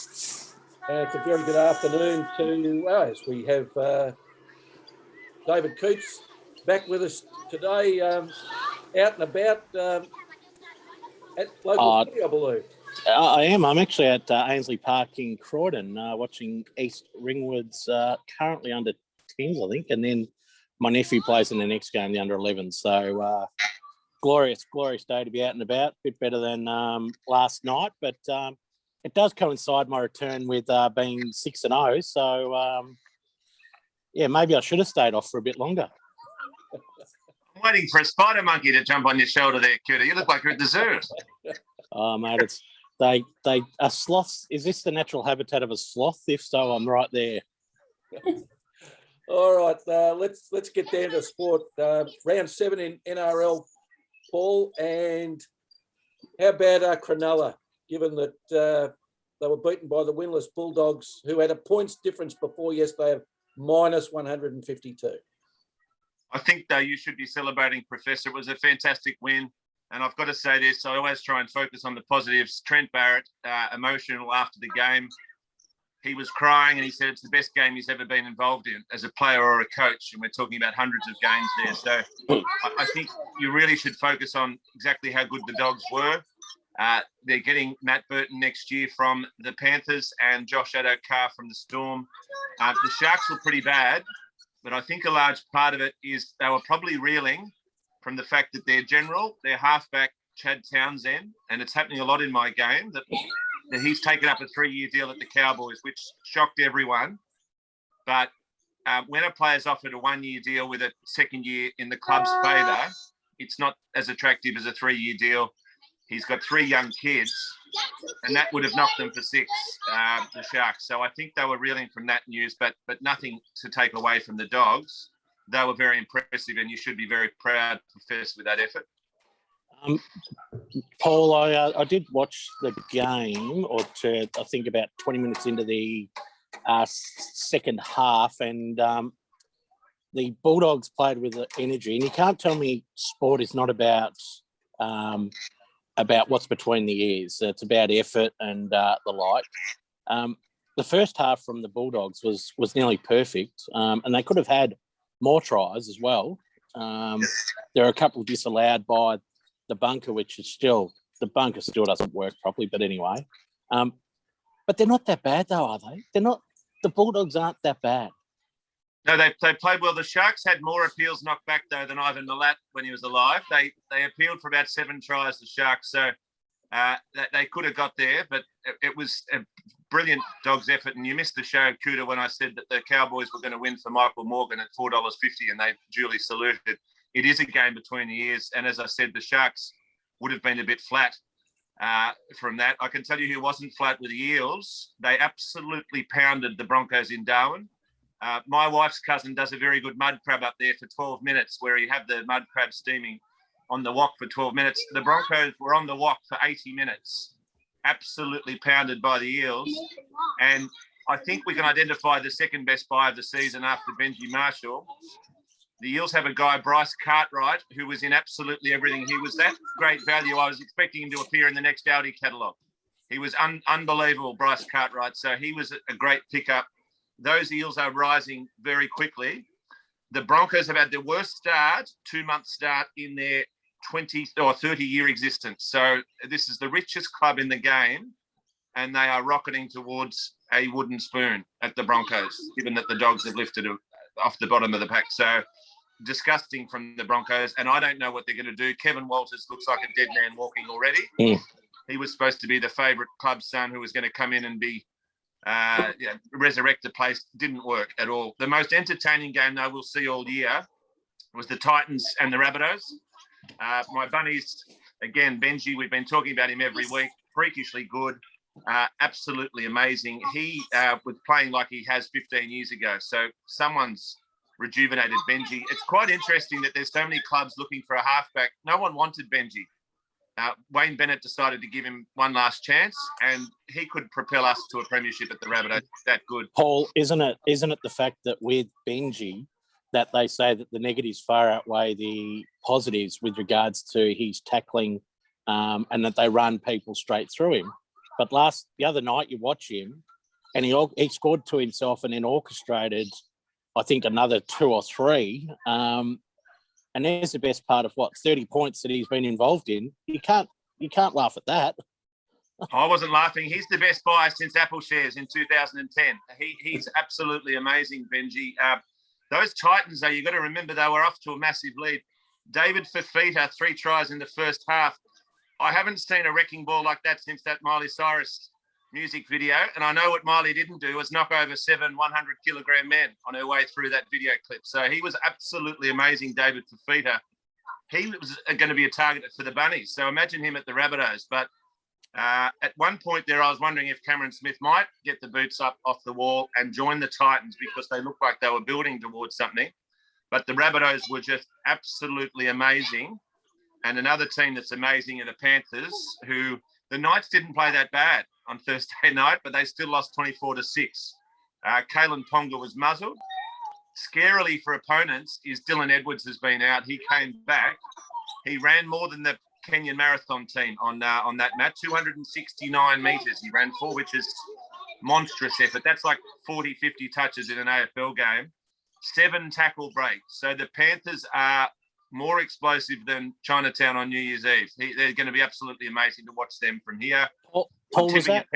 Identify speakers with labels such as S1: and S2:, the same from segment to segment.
S1: It's a very good afternoon to us. We have David Coates back with us today, out and about at local footy, I believe.
S2: I am. I'm actually at Ainsley Park in Croydon, watching East Ringwood's currently under 10s, I think, and then my nephew plays in the next game, the under 11s. So glorious day to be out and about. A bit better than last night, but it does coincide my return with being 6-0. So yeah, maybe I should have stayed off for a bit longer.
S3: I'm waiting for a spider monkey to jump on your shoulder there, Coutta. You look like you're at the zoo.
S2: Oh, mate, it's they are sloths. Is this the natural habitat of a sloth? If so, I'm right there.
S1: All right, let's get down to sport. Round 7 in NRL, Paul, and how about Cronulla, given that they were beaten by the winless Bulldogs, who had a points difference before yesterday of minus 152.
S3: I think, though, you should be celebrating, Professor. It was a fantastic win. And I've got to say this, I always try and focus on the positives. Trent Barrett, emotional after the game. He was crying and he said it's the best game he's ever been involved in as a player or a coach. And we're talking about hundreds of games there. So I think you really should focus on exactly how good the Dogs were. They're getting Matt Burton next year from the Panthers and Josh Addo-Carr from the Storm. The Sharks were pretty bad, but I think a large part of it is they were probably reeling from the fact that their halfback, Chad Townsend, and it's happening a lot in my game, that he's taken up a 3-year deal at the Cowboys, which shocked everyone. But when a player's offered a 1-year deal with a second year in the club's favour, it's not as attractive as a 3-year deal. He's got 3 young kids, and that would have knocked them for 6, the Sharks. So I think they were reeling from that news, but nothing to take away from the Dogs. They were very impressive, and you should be very proud, Professor, with that effort.
S2: Paul, I did watch the game, I think about 20 minutes into the second half, and the Bulldogs played with energy. And you can't tell me sport is not about what's between the ears. It's about effort and the like. The first half from the Bulldogs was nearly perfect, and they could have had more tries as well. There are a couple disallowed by the bunker, which is the bunker still doesn't work properly. But anyway, but they're not that bad though, are they? They're not. The Bulldogs aren't that bad.
S3: No, they played well. The Sharks had more appeals knocked back though than Ivan Milat when he was alive. They appealed for about 7 tries, the Sharks, so they could have got there, but it was a brilliant Dogs effort. And you missed the show, Coutta, when I said that the Cowboys were going to win for Michael Morgan at $4.50, and they duly saluted. It is a game between the ears, and as I said, the Sharks would have been a bit flat from that. I can tell you who wasn't flat with the Eels. They absolutely pounded the Broncos in Darwin. My wife's cousin does a very good mud crab up there for 12 minutes, where you have the mud crab steaming on the wok for 12 minutes. The Broncos were on the wok for 80 minutes, absolutely pounded by the Eels. And I think we can identify the second best buy of the season after Benji Marshall. The Eels have a guy, Bryce Cartwright, who was in absolutely everything. He was that great value. I was expecting him to appear in the next Audi catalogue. He was unbelievable, Bryce Cartwright. So he was a great pickup. Those Eels are rising very quickly. The Broncos have had their worst start, 2-month start in their 20 or 30-year existence. So this is the richest club in the game, and they are rocketing towards a wooden spoon at the Broncos, given that the Dogs have lifted off the bottom of the pack. So disgusting from the Broncos, and I don't know what they're going to do. Kevin Walters looks like a dead man walking already. He was supposed to be the favourite club son who was going to come in and be resurrect the place. Didn't work at all. The most entertaining game, though, we'll see all year was the Titans and the Rabbitohs. My bunnies, again, Benji, we've been talking about him every week. Freakishly good. Absolutely amazing. He was playing like he has 15 years ago. So someone's rejuvenated Benji. It's quite interesting that there's so many clubs looking for a halfback. No one wanted Benji. Wayne Bennett decided to give him one last chance, and he could propel us to a premiership at the Rabbitohs. That good.
S2: Paul, isn't it the fact that with Benji, that they say that the negatives far outweigh the positives with regards to his tackling, and that they run people straight through him. But the other night you watch him, and he scored to himself and then orchestrated, I think, another 2 or 3. And there's the best part of 30 points that he's been involved in. You can't laugh at that.
S3: I wasn't laughing. He's the best buy since Apple shares in 2010. He's absolutely amazing, Benji. Those Titans, though, you've got to remember they were off to a massive lead. David Fafita, 3 tries in the first half. I haven't seen a wrecking ball like that since that Miley Cyrus music video. And I know what Miley didn't do was knock over 7 100-kilogram men on her way through that video clip. So he was absolutely amazing, David Fafita. He was going to be a target for the Bunnies. So imagine him at the Rabbitohs. But at one point there, I was wondering if Cameron Smith might get the boots up off the wall and join the Titans because they looked like they were building towards something. But the Rabbitohs were just absolutely amazing. And another team that's amazing are the Panthers, who the Knights didn't play that bad on Thursday night, but they still lost 24-6. Kalen Ponga was muzzled. Scarily for opponents is Dylan Edwards has been out. He came back. He ran more than the Kenyan marathon team on that match, 269 metres he ran for, which is monstrous effort. That's like 40, 50 touches in an AFL game. 7 tackle breaks. So the Panthers are more explosive than Chinatown on New Year's Eve. They're going to be absolutely amazing to watch them from here.
S2: Paul, was that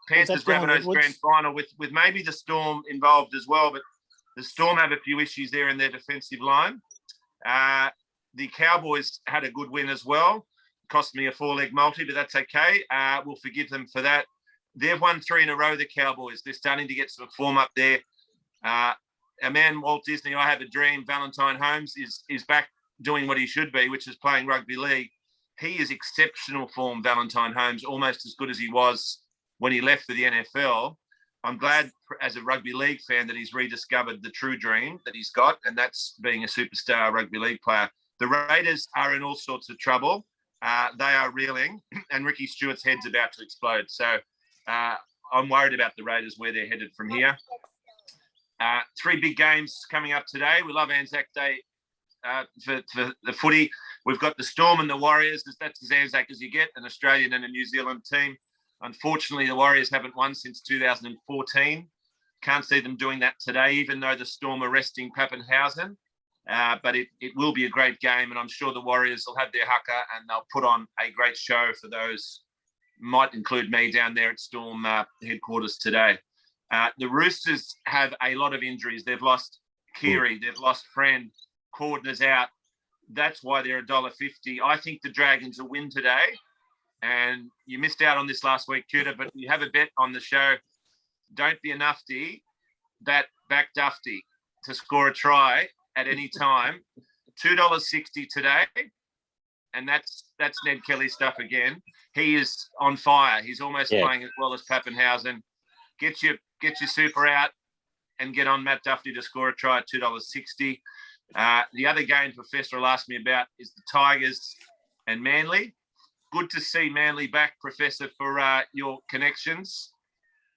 S3: Panthers Rabbitohs grand final with maybe the Storm involved as well, but the Storm have a few issues there in their defensive line. The Cowboys had a good win as well. Cost me a 4-leg multi, but that's okay. We'll forgive them for that. They've won 3 in a row, the Cowboys. They're starting to get some form up there. Our man, Walt Disney, I Have a Dream, Valentine Holmes, is back doing what he should be, which is playing rugby league. He is exceptional form, Valentine Holmes, almost as good as he was when he left for the NFL. I'm glad as a rugby league fan that he's rediscovered the true dream that he's got, and that's being a superstar rugby league player. The Raiders are in all sorts of trouble. They are reeling, and Ricky Stewart's head's about to explode. So I'm worried about the Raiders, where they're headed from here. 3 big games coming up today. We love Anzac Day for the footy. We've got the Storm and the Warriors. That's as Anzac as you get, an Australian and a New Zealand team. Unfortunately, the Warriors haven't won since 2014. Can't see them doing that today, even though the Storm are resting Pappenhausen. But it will be a great game, and I'm sure the Warriors will have their haka and they'll put on a great show for those, might include me, down there at Storm headquarters today. The Roosters have a lot of injuries. They've lost Keary, they've lost Friend, Cordner's out. That's why they're $1.50. I think the Dragons will win today. And you missed out on this last week, Coutta, but you have a bet on the show. Don't be a nufty, back Dufty to score a try at any time. $2.60 today. And that's Ned Kelly stuff again. He is on fire. He's almost playing as well as Pappenhausen. Get your super out and get on Matt Duffy to score a try at $2.60. The other game Professor will ask me about is the Tigers and Manly. Good to see Manly back, Professor, for your connections.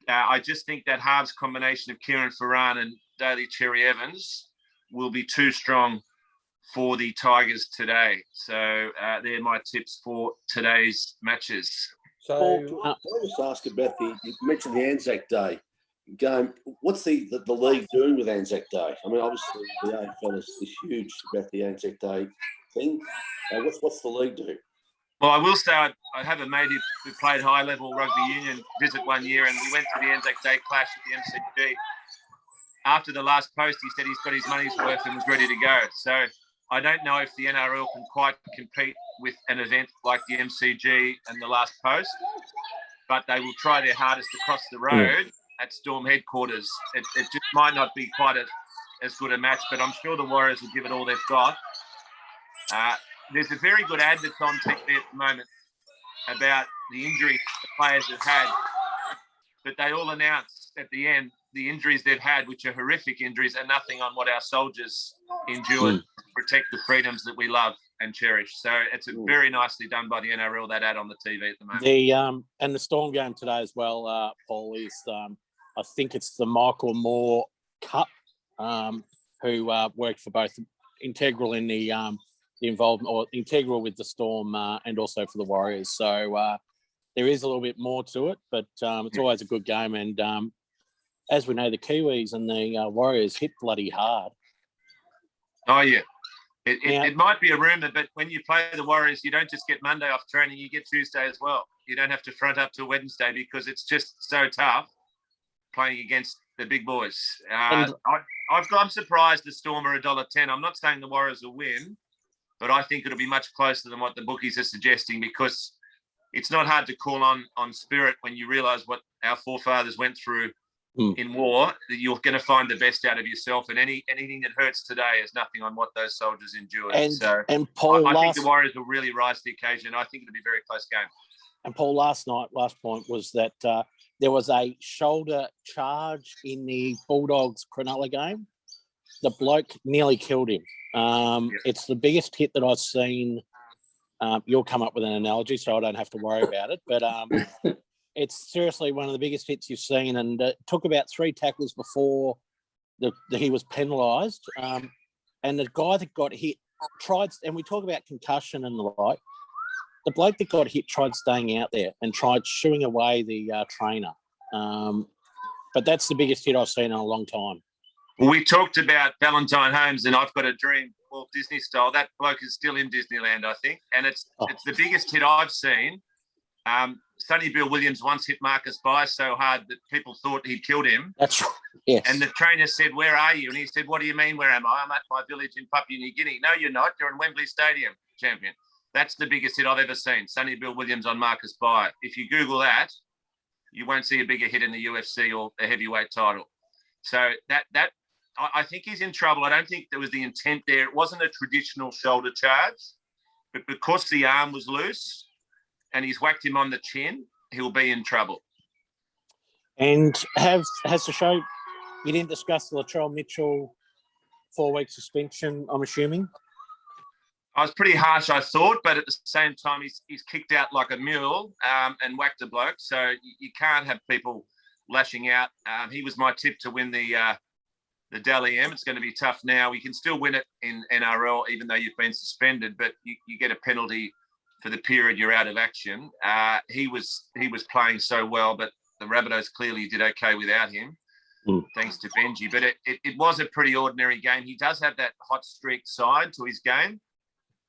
S3: I just think that halves combination of Kieran Ferran and Daly Cherry Evans will be too strong for the Tigers today. So they're my tips for today's matches.
S1: So,
S4: Paul, can I just ask about you mentioned the Anzac Day game. What's the league doing with Anzac Day? I mean, obviously the AFL is huge about the Anzac Day thing. What's the league do?
S3: Well, I will say I have a mate who played high-level rugby union visit one year, and we went to the Anzac Day clash at the MCG. After the last post, he said he's got his money's worth and was ready to go. So I don't know if the NRL can quite compete with an event like the MCG and the last post, but they will try their hardest across the road at Storm headquarters. It just might not be quite as good a match, but I'm sure the Warriors will give it all they've got. There's a very good ad that's on TV at the moment about the injuries the players have had, but they all announce at the end the injuries they've had, which are horrific injuries, and nothing on what our soldiers endured to protect the freedoms that we love and cherish. So it's very nicely done by the NRL, that ad on the TV at the moment.
S2: And the Storm game today as well, Paul, is I think it's the Michael Moore Cup, who worked for both integral in the involvement, or integral with the Storm and also for the Warriors. So there is a little bit more to it, but it's always a good game. And as we know, the Kiwis and the Warriors hit bloody hard.
S3: Oh, yeah. It might be a rumour, but when you play the Warriors, you don't just get Monday off training, you get Tuesday as well. You don't have to front up till Wednesday because it's just so tough playing against the big boys. I'm surprised the Storm are $1.10. I'm not saying the Warriors will win, but I think it'll be much closer than what the bookies are suggesting, because it's not hard to call on spirit when you realise what our forefathers went through in war. That you're going to find the best out of yourself, and anything that hurts today is nothing on what those soldiers endured.
S2: And Paul,
S3: I think the Warriors will really rise to the occasion. I think it'll be a very close game.
S2: And Paul, last point was that there was a shoulder charge in the Bulldogs Cronulla game. The bloke nearly killed him. It's the biggest hit that I've seen. You'll come up with an analogy, so I don't have to worry about it. But it's seriously one of the biggest hits you've seen, and it took about 3 tackles before he was penalised. And the guy that got hit tried, and we talk about concussion and the like, the bloke that got hit tried staying out there and tried shooing away the trainer. But that's the biggest hit I've seen in a long time.
S3: Well, we talked about Valentine Holmes and I've Got a Dream, Walt Disney style. That bloke is still in Disneyland, I think. And it's the biggest hit I've seen. Sonny Bill Williams once hit Marcus By so hard that people thought he'd killed him.
S2: That's right. Yes.
S3: And the trainer said, "Where are you?" And he said, "What do you mean, where am I? I'm at my village in Papua New Guinea." "No, you're not. You're in Wembley Stadium, champion." That's the biggest hit I've ever seen. Sonny Bill Williams on Marcus By. If you Google that, you won't see a bigger hit in the UFC or a heavyweight title. So that I think he's in trouble. I don't think there was the intent there. It wasn't a traditional shoulder charge, but because the arm was loose and he's whacked him on the chin, he'll be in trouble.
S2: And has the show, you didn't discuss the Latrell Mitchell 4-week suspension, I'm assuming?
S3: I was pretty harsh, I thought, but at the same time, he's kicked out like a mule and whacked a bloke. So you can't have people lashing out. He was my tip to win the Dally M. It's going to be tough now. We can still win it in NRL, even though you've been suspended, but you get a penalty for the period you're out of action. He was playing so well, but the Rabbitohs clearly did okay without him, thanks to Benji. But it was a pretty ordinary game. He does have that hot streak side to his game,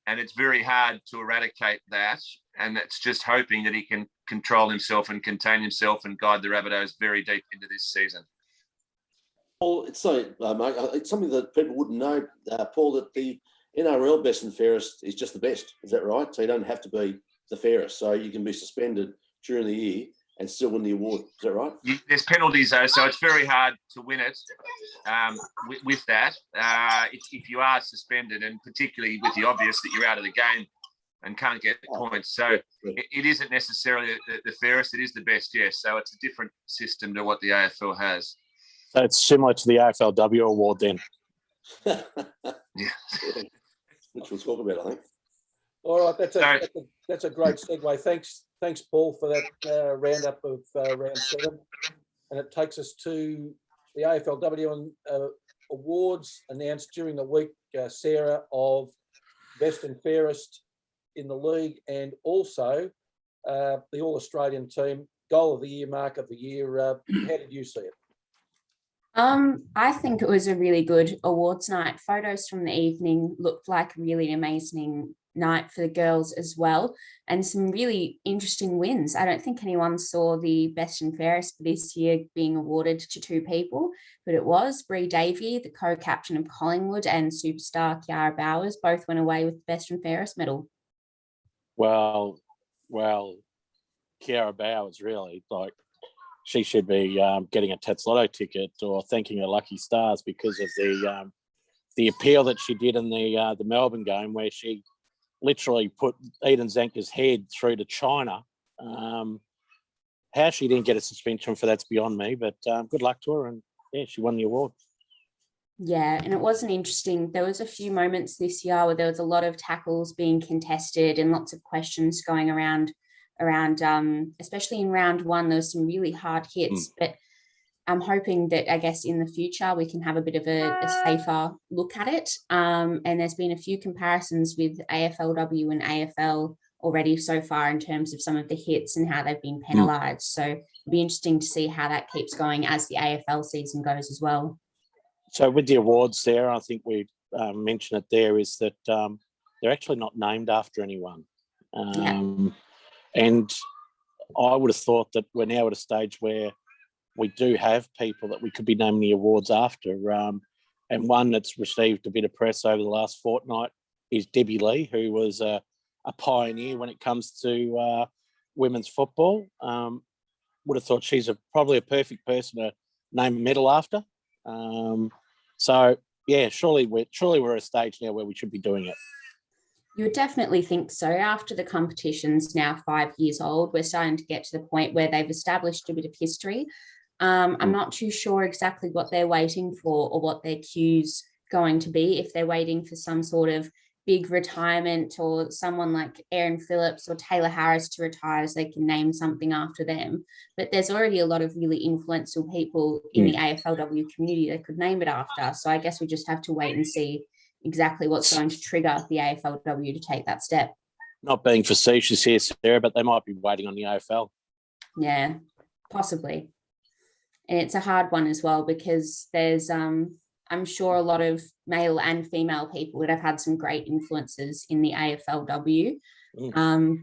S3: and it's very hard to eradicate that. And it's just hoping that he can control himself and contain himself and guide the Rabbitohs very deep into this season.
S4: Paul, it's something that people wouldn't know, Paul, that the NRL best and fairest is just the best. Is that right? So you don't have to be the fairest. So you can be suspended during the year and still win the award. Is that right?
S3: There's penalties, though, so it's very hard to win it with that if you are suspended, and particularly with the obvious that you're out of the game and can't get points. So it isn't necessarily the fairest. It is the best, yes. So it's a different system to what the AFL has.
S2: So it's similar to the AFLW award then.
S3: Yeah.
S1: Which we'll talk about, I think. All right, that's a great segue. Thanks, Paul, for that roundup of round 7, and it takes us to the AFLW awards announced during the week, Sarah, of best and fairest in the league, and also the All-Australian team goal of the year, mark of the year. How did you see it?
S5: I think it was a really good awards night. Photos from the evening looked like a really amazing night for the girls as well, and some really interesting wins. I don't think anyone saw the best and fairest for this year being awarded to 2 people, but it was Bree Davey, the co-captain of Collingwood, and superstar Kiara Bowers both went away with the best and fairest medal.
S2: Well, Kiara Bowers, really, like, she should be getting a Tats Lotto ticket or thanking her lucky stars because of the appeal that she did in the Melbourne game, where she literally put Eden Zanker's head through to China. How she didn't get a suspension for that's beyond me, but good luck to her, and yeah, she won the award.
S5: Yeah, and it wasn't interesting. There was a few moments this year where there was a lot of tackles being contested and lots of questions going around, especially in round 1, there was some really hard hits, but I'm hoping that, I guess, in the future we can have a bit of a safer look at it. And there's been a few comparisons with AFLW and AFL already so far in terms of some of the hits and how they've been penalised. So it'll be interesting to see how that keeps going as the AFL season goes as well.
S2: So with the awards there, I think we mentioned it there, is that they're actually not named after anyone. And I would have thought that we're now at a stage where we do have people that we could be naming the awards after. And one that's received a bit of press over the last fortnight is Debbie Lee, who was a pioneer when it comes to women's football. Would have thought she's probably a perfect person to name a medal after. So, yeah, surely we're at a stage now where we should be doing it.
S5: You would definitely think so. After the competition's now 5 years old, we're starting to get to the point where they've established a bit of history. I'm not too sure exactly what they're waiting for or what their cue's going to be, if they're waiting for some sort of big retirement or someone like Aaron Phillips or Taylor Harris to retire so they can name something after them. But there's already a lot of really influential people in the AFLW community that could name it after. So I guess we just have to wait and see exactly what's going to trigger the AFLW to take that step.
S2: Not being facetious here, Sarah, but they might be waiting on the AFL.
S5: Yeah, possibly. And it's a hard one as well, because there's, I'm sure a lot of male and female people that have had some great influences in the AFLW.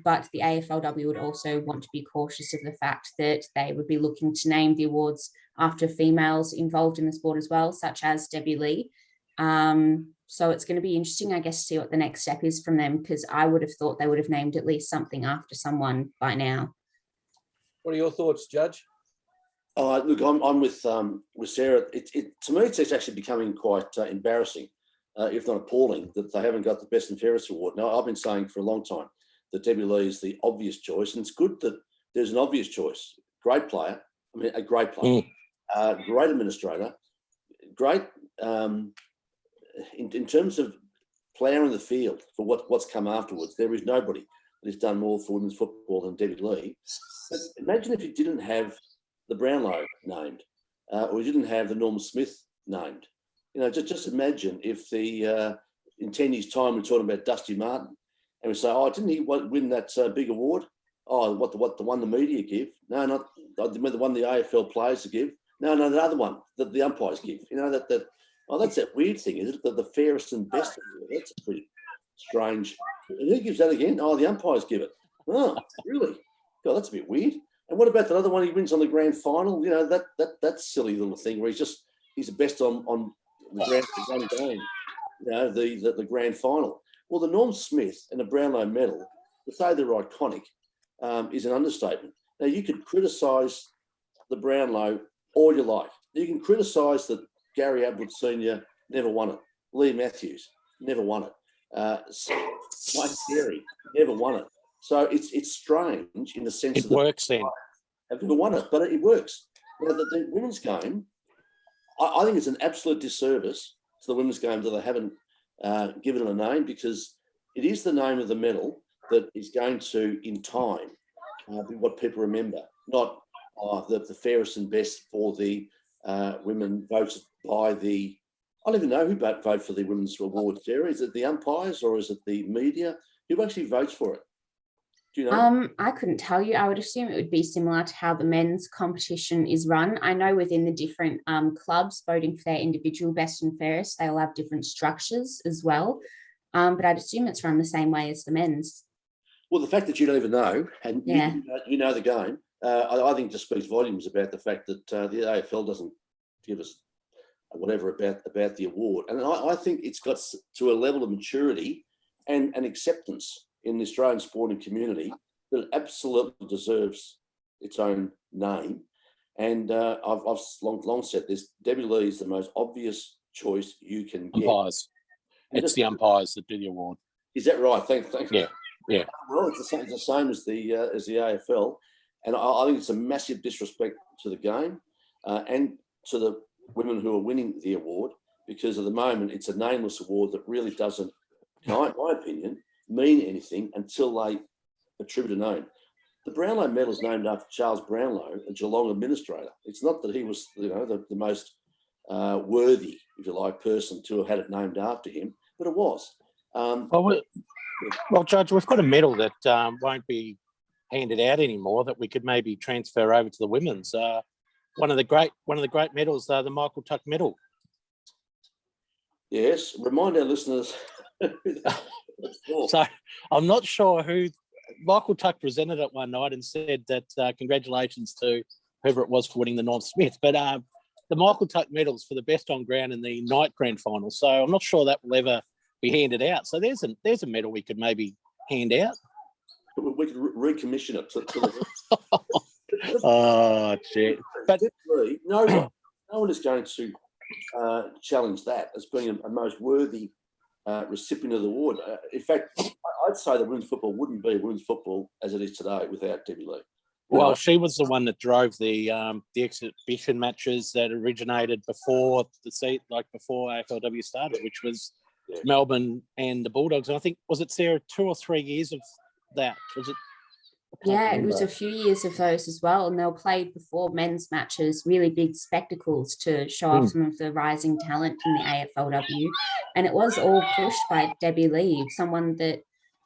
S5: But the AFLW would also want to be cautious of the fact that they would be looking to name the awards after females involved in the sport as well, such as Debbie Lee. So it's going to be interesting, I guess, to see what the next step is from them, because I would have thought they would have named at least something after someone by now.
S1: What are your thoughts, Judge?
S4: Look, I'm with Sarah. To me, it's actually becoming quite embarrassing, if not appalling, that they haven't got the Best and Fairest award. Now, I've been saying for a long time that Debbie Lee is the obvious choice, and it's good that there's an obvious choice. Great player, a great player, great administrator, great in terms of ploughing the field for what's come afterwards. There is nobody that has done more for women's football than Debbie Lee. But imagine if you didn't have the Brownlow named, or you didn't have the Norm Smith named. Just imagine if in 10 years' time we're talking about Dusty Martin, and we say, "Oh, didn't he win that big award? Oh, what the one the media give? No, not the one the AFL players give. No, the other one that the umpires give. That's that weird thing, is it? The fairest and best award. That's pretty strange. And who gives that again? Oh, the umpires give it. Oh, really? God, that's a bit weird. And what about that other one he wins on the grand final? That silly little thing where he's the best on the grand game. The grand final. Well, the Norm Smith and the Brownlow medal, to say they're iconic, is an understatement. Now, you could criticise the Brownlow all you like. You can criticise that Gary Ablett Sr. never won it. Lee Matthews never won it. Mike Carey never won it. So it's strange in the sense
S2: it works then.
S4: Have never won it, but it works. The women's game, I think it's an absolute disservice to the women's game that they haven't given it a name, because it is the name of the medal that is going to, in time, be what people remember, not the fairest and best for the women voted by the... I don't even know who vote for the women's award, Sarah. Is it the umpires or is it the media? Who actually votes for it? Do you know?
S5: I couldn't tell you. I would assume it would be similar to how the men's competition is run. I know within the different clubs voting for their individual best and fairest, they'll have different structures as well. But I'd assume it's run the same way as the men's.
S4: Well, the fact that you don't even know, and you know the game, I think just speaks volumes about the fact that the AFL doesn't give us whatever about the award. And I think it's got to a level of maturity and acceptance in the Australian sporting community that it absolutely deserves its own name. And I've long said this: Debbie Lee is the most obvious choice you can get.
S2: Umpires. It's the umpires that do the award.
S4: Is that right? Thanks.
S2: Yeah.
S4: Well, it's the same as the AFL, and I think it's a massive disrespect to the game and to the women who are winning the award, because at the moment it's a nameless award that really doesn't, in my opinion, mean anything until they attribute a name. The Brownlow medal is named after Charles Brownlow, a Geelong administrator. It's not that he was, the most worthy, if you like, person to have had it named after him, but it was.
S2: Well, Judge, we've got a medal that won't be handed out anymore that we could maybe transfer over to the women's. One of the great medals, the Michael Tuck medal.
S4: Yes, remind our listeners.
S2: So I'm not sure who Michael Tuck presented it one night and said that congratulations to whoever it was for winning the Norm Smith. But the Michael Tuck medals for the best on ground in the night grand final. So I'm not sure that will ever be handed out. So there's a medal we could maybe hand out.
S4: We could recommission it to the
S2: Oh, shit. But
S4: no one is going to challenge that as being a most worthy recipient of the award. In fact, I'd say that women's football wouldn't be women's football as it is today without Debbie Lee.
S2: well, she was the one that drove the exhibition matches that originated before before AFLW started, which was Melbourne and the Bulldogs. And I think, was it, Sarah, 2 or 3 years of that? Was it?
S5: Yeah, it was a few years of those as well, and they were played before men's matches, really big spectacles to show off some of the rising talent in the AFLW. And it was all pushed by Debbie Lee, someone that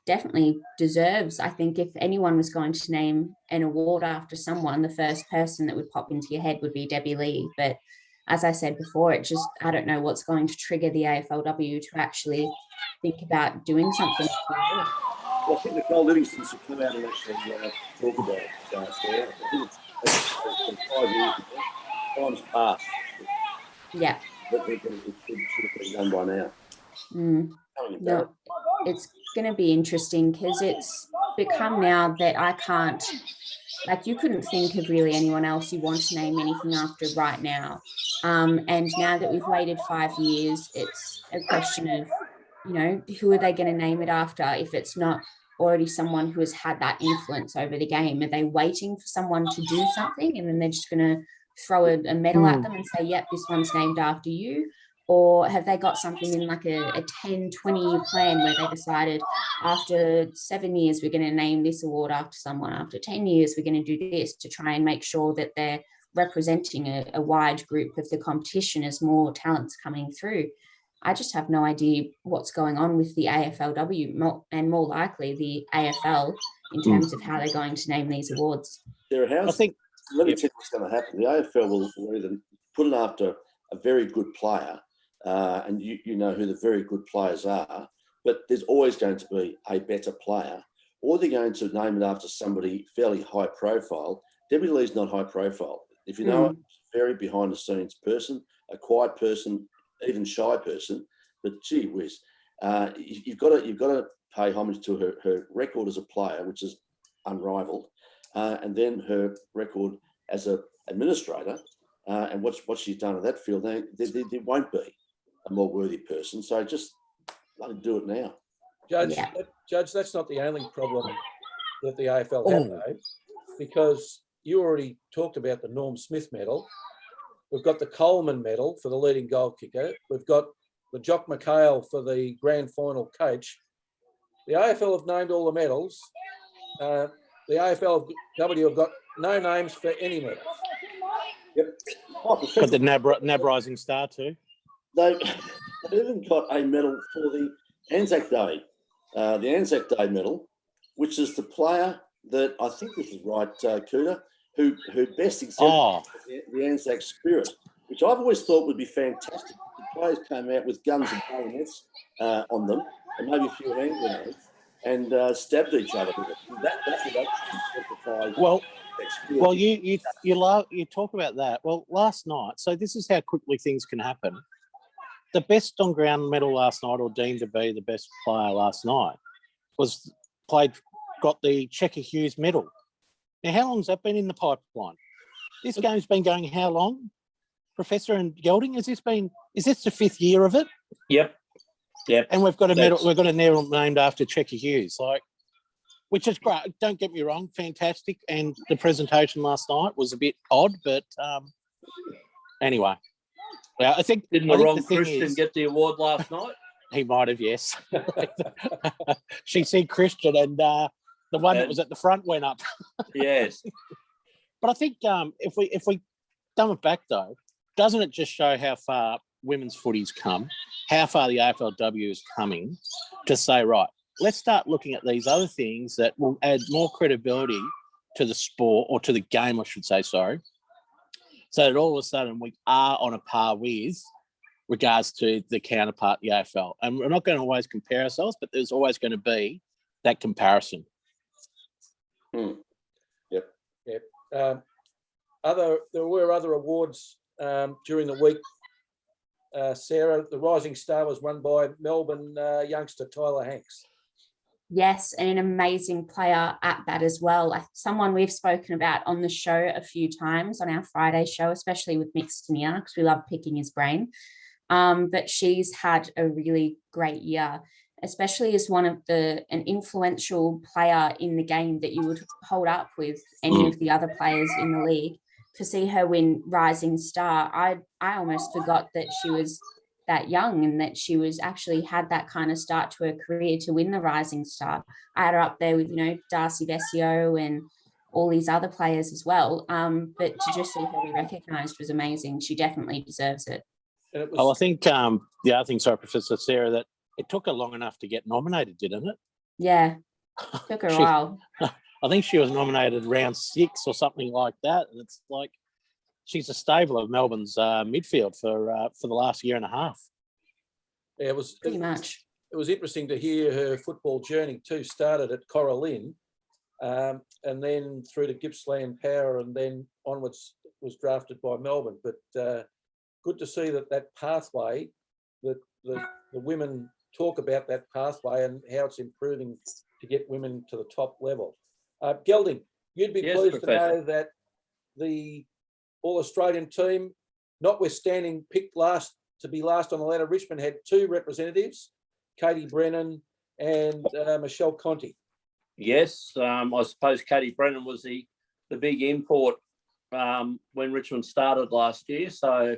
S5: definitely deserves, I think, if anyone was going to name an award after someone, the first person that would pop into your head would be Debbie Lee. But as I said before, I don't know what's going to trigger the AFLW to actually think about doing something.
S4: Well, I think Nicole Livingston should come out and actually talk about it, Sarah. I think it's 5 years ago. Time's passed.
S5: Yeah.
S4: But it should have been done by now.
S5: No, it's going to be interesting because it's become now that I can't, you couldn't think of really anyone else you want to name anything after right now. And now that we've waited 5 years, it's a question of, who are they going to name it after if it's not already someone who has had that influence over the game? Are they waiting for someone to do something and then they're just going to throw a medal at them and say, yep, this one's named after you? Or have they got something in like a 10, 20-year plan where they decided after 7 years, we're going to name this award after someone, after 10 years, we're going to do this, to try and make sure that they're representing a wide group of the competition as more talent's coming through? I just have no idea what's going on with the AFLW and more likely the AFL in terms of how they're going to name these awards.
S4: Let me tell you what's going to happen. The AFL will either put it after a very good player, and you know who the very good players are, but there's always going to be a better player, or they're going to name it after somebody fairly high profile. Debbie Lee's not high profile. If you know, a very behind the scenes person, a quiet person, even shy person, but gee whiz, you've got to pay homage to her record as a player, which is unrivaled, and then her record as an administrator, and what she's done in that field. Now, there won't be a more worthy person, so just let him do it now.
S1: Judge, that's not the only problem that the AFL have, though, because you already talked about the Norm Smith medal. We've got the Coleman medal for the leading goal kicker. We've got the Jock McHale for the grand final coach. The AFL have named all the medals. The AFLW have got no names for any medals.
S4: Yep.
S2: Got the NAB Rising Star too.
S4: They've even got a medal for the Anzac Day. The Anzac Day medal, which is the player that, I think this is right, Coutta, who best exemplifies the Anzac spirit, which I've always thought would be fantastic. The players came out with guns and bayonets on them, and maybe a few hand grenades, and stabbed each other with it. That would actually exemplify.
S2: Well, you talk about that. Well, last night, so this is how quickly things can happen. The best on ground medal last night, or deemed to be the best player last night, got the Checker Hughes medal. Now, how long has that been in the pipeline? This game's been going how long, Professor and Gelding? Is this the 5th year of it?
S6: Yep.
S2: And we've got a medal. We've got a medal named after Checker Hughes, which is great. Don't get me wrong, fantastic. And the presentation last night was a bit odd, but anyway, I think
S6: didn't the wrong Christian get the award last night?
S2: He might have, yes. She said Christian, and the one that was at the front went up.
S6: Yes.
S2: But I think if we dumb it back, though, doesn't it just show how far women's footy's come, how far the AFLW is coming, to say, right, let's start looking at these other things that will add more credibility to the sport, or to the game, I should say, sorry. So that all of a sudden we are on a par with regards to the counterpart, the AFL. And we're not going to always compare ourselves, but there's always going to be that comparison.
S4: Yep.
S1: Yep. There were other awards during the week. Sarah, the Rising Star was won by Melbourne youngster Tyler Hanks.
S5: Yes, and an amazing player at that as well. Someone we've spoken about on the show a few times on our Friday show, especially with Mick Stenier, because we love picking his brain. But she's had a really great year, especially as an influential player in the game that you would hold up with any of the other players in the league. To see her win Rising Star, I almost forgot that she was that young and that she was actually had that kind of start to her career to win the Rising Star. I had her up there with, Darcy Vesio and all these other players as well. But to just see her be recognised was amazing. She definitely deserves it.
S2: I think the other thing, sorry, Professor Sarah, that it took her long enough to get nominated, didn't it?
S5: Yeah, took her a while.
S2: I think she was nominated round 6 or something like that. And it's like, she's a staple of Melbourne's midfield for the last year and a half.
S1: Yeah, it was
S5: pretty much.
S1: It was interesting to hear her football journey too. Started at Coralline, and then through to Gippsland Power, and then onwards was drafted by Melbourne. But good to see that pathway, that the women talk about that pathway and how it's improving to get women to the top level. Gelding, you'd be pleased to know that the All-Australian team, notwithstanding picked last to be last on the ladder, Richmond had 2 representatives, Katie Brennan and Michelle Conti.
S6: Yes, I suppose Katie Brennan was the big import when Richmond started last year. So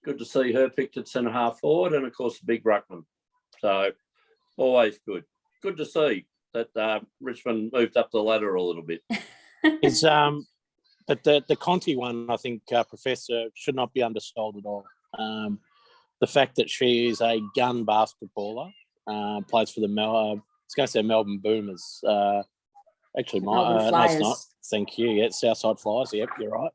S6: good to see her picked at centre half forward, and of course the big ruckman. So always good. Good to see that Richmond moved up the ladder a little bit.
S2: But the Conti one, I think, Professor, should not be undersold at all. The fact that she is a gun basketballer, plays for the Melbourne Boomers. Actually,
S5: Melbourne
S2: no, it's not.
S5: Flyers.
S2: Thank you. Yeah, Southside Flyers. Yep, you're right.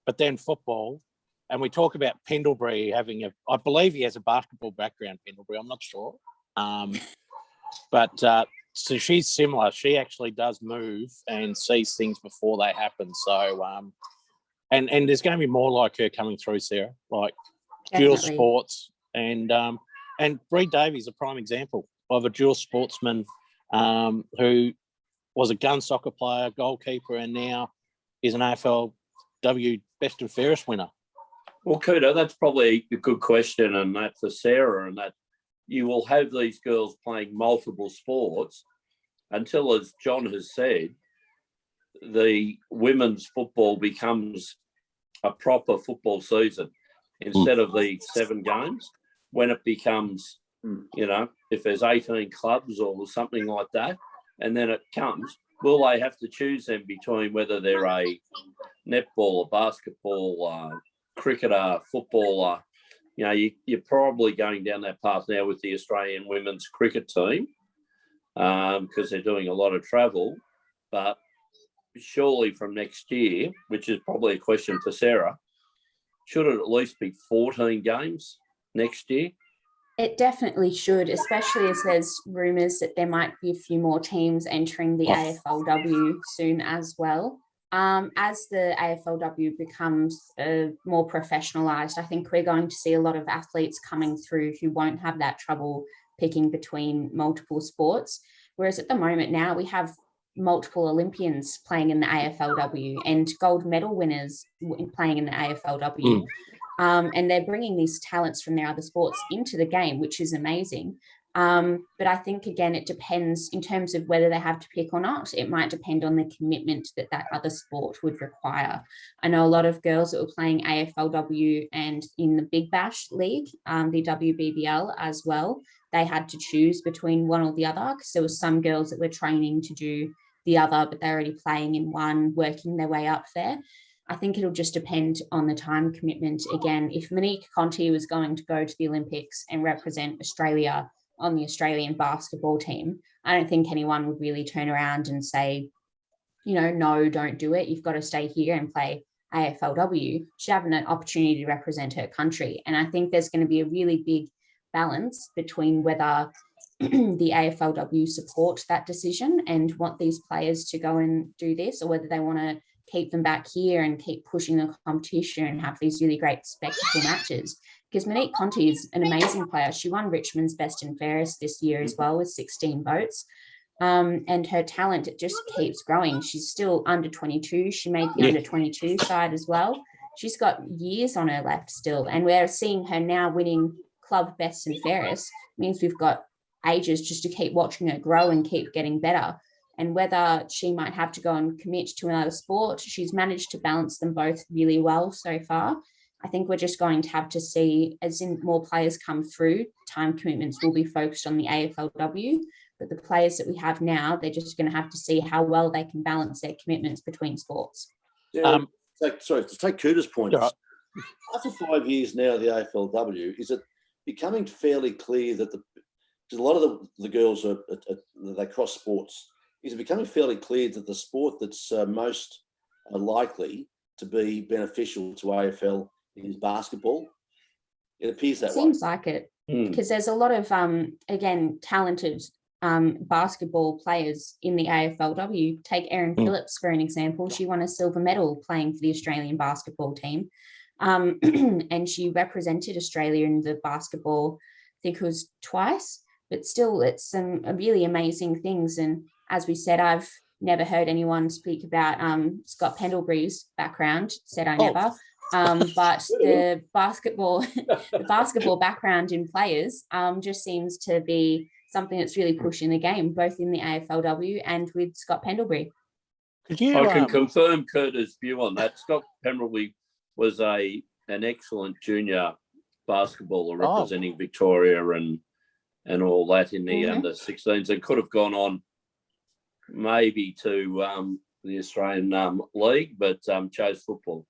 S2: But then football, and we talk about Pendlebury having I believe he has a basketball background, Pendlebury. I'm not sure. But so she's similar. She actually does move and sees things before they happen. So, and there's going to be more like her coming through, Sarah, like dual sports. And Bree Davies, a prime example of a dual sportsman who was a gun soccer player, goalkeeper, and now is an AFLW best and fairest winner.
S6: Well, Coutta, that's probably a good question, and that for Sarah, and that you will have these girls playing multiple sports until, as John has said, the women's football becomes a proper football season instead of the 7 games. When it becomes, if there's 18 clubs or something like that, and then it comes, will they have to choose them between whether they're a netball, a basketball, cricketer, footballer? You're probably going down that path now with the Australian women's cricket team because they're doing a lot of travel. But surely from next year, which is probably a question for Sarah, should it at least be 14 games next year?
S5: It definitely should, especially as there's rumours that there might be a few more teams entering the AFLW soon as well. As the AFLW becomes more professionalised, I think we're going to see a lot of athletes coming through who won't have that trouble picking between multiple sports. Whereas at the moment now we have multiple Olympians playing in the AFLW and gold medal winners playing in the AFLW. And they're bringing these talents from their other sports into the game, which is amazing. But I think, again, it depends in terms of whether they have to pick or not. It might depend on the commitment that other sport would require. I know a lot of girls that were playing AFLW and in the Big Bash League, the WBBL as well, they had to choose between one or the other because there were some girls that were training to do the other, but they're already playing in one, working their way up there. I think it'll just depend on the time commitment. Again, if Monique Conti was going to go to the Olympics and represent Australia on the Australian basketball team, I don't think anyone would really turn around and say, no, don't do it. You've got to stay here and play AFLW. She's having an opportunity to represent her country. And I think there's going to be a really big balance between whether the AFLW support that decision and want these players to go and do this, or whether they want to keep them back here and keep pushing the competition and have these really great spectacle matches. Because Monique Conti is an amazing player. She won Richmond's Best and Fairest this year as well with 16 votes. And her talent, it just keeps growing. She's still under 22. She made the under 22 side as well. She's got years on her left still. And we're seeing her now winning club Best and Fairest. It means we've got ages just to keep watching her grow and keep getting better. And whether she might have to go and commit to another sport, she's managed to balance them both really well so far. I think we're just going to have to see, as in more players come through, time commitments will be focused on the AFLW. But the players that we have now, they're just going to have to see how well they can balance their commitments between sports.
S4: Yeah, to take Coutta's point, after 5 years now of the AFLW, is it becoming fairly clear that a lot of the girls they cross sports? Is it becoming fairly clear that the sport that's most likely to be beneficial to AFL is basketball? It appears that way.
S5: Seems like it, because there's a lot of, talented basketball players in the AFLW. Take Erin Phillips, for an example. She won a silver medal playing for the Australian basketball team. And she represented Australia in the basketball, I think it was twice, but still it's some really amazing things. And as we said, I've never heard anyone speak about Scott Pendlebury's background, said I never. But the basketball background in players just seems to be something that's really pushing the game, both in the AFLW and with Scott Pendlebury.
S6: I can confirm Couta's view on that. Scott Pendlebury was an excellent junior basketballer representing Victoria and all that in the under 16s, and could have gone on maybe to the Australian League, but chose football.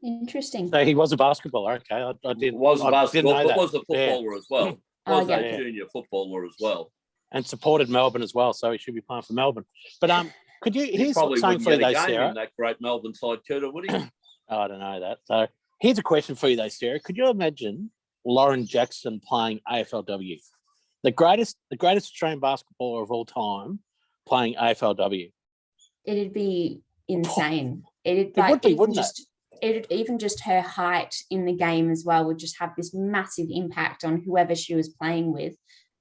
S5: Interesting.
S2: So he was a basketballer. Okay, I didn't.
S6: Was a basketballer,
S2: didn't know
S6: but
S2: that.
S6: was a footballer as well. Was a junior footballer as well,
S2: and supported Melbourne as well. So he should be playing for Melbourne. But could you? Here's something for you, though, Sarah.
S6: In that great Melbourne side, Coutta, would he?
S2: I don't know that. So here's a question for you, though, Sarah. Could you imagine Lauren Jackson playing AFLW? The greatest Australian basketballer of all time playing AFLW.
S5: It'd be insane. It
S2: would be, wouldn't
S5: it? Even just her height in the game as well would just have this massive impact on whoever she was playing with.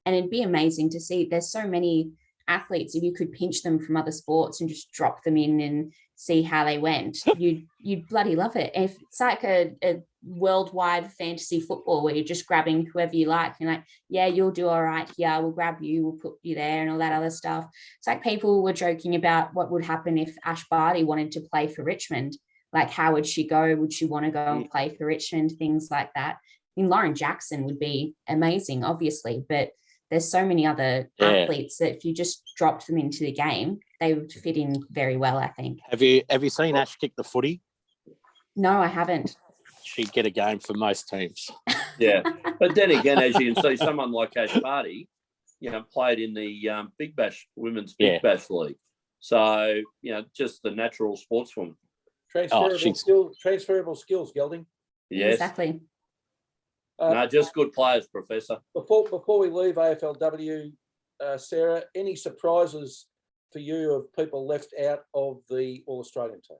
S5: And it'd be amazing to see. There's so many athletes, if you could pinch them from other sports and just drop them in and see how they went, you'd bloody love it. If it's like a worldwide fantasy football where you're just grabbing whoever you like, you're like, yeah, you'll do all right here, we'll grab you, we'll put you there and all that other stuff. It's like people were joking about what would happen if Ash Barty wanted to play for Richmond. Like, how would she go? Would she want to go and play for Richmond? Things like that. I mean, Lauren Jackson would be amazing, obviously, but there's so many other athletes that if you just dropped them into the game, they would fit in very well, I think.
S2: Have you seen Ash kick the footy?
S5: No, I haven't.
S2: She'd get a game for most teams.
S6: Yeah. But then again, as you can see, someone like Ash Barty, played in the Big Bash, Women's Big Bash League. So, just the natural sportswoman.
S1: Transferable skills, Gelding.
S6: Yes.
S5: Exactly.
S6: No, just good players, Professor.
S1: Before we leave AFLW, Sarah, any surprises for you of people left out of the All-Australian team?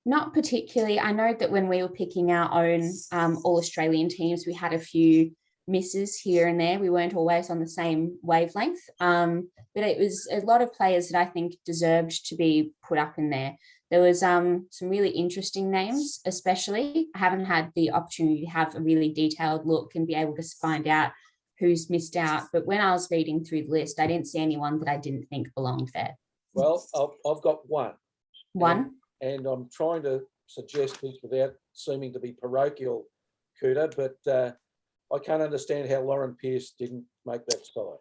S5: Not particularly. I know that when we were picking our own All-Australian teams, we had a few misses here and there. We weren't always on the same wavelength, but it was a lot of players that I think deserved to be put up in there. There was some really interesting names, especially. I haven't had the opportunity to have a really detailed look and be able to find out who's missed out. But when I was reading through the list, I didn't see anyone that I didn't think belonged there.
S1: Well, I've got one.
S5: One?
S1: And I'm trying to suggest this without seeming to be parochial, Coutta, but I can't understand how Lauren Pearce didn't make that side.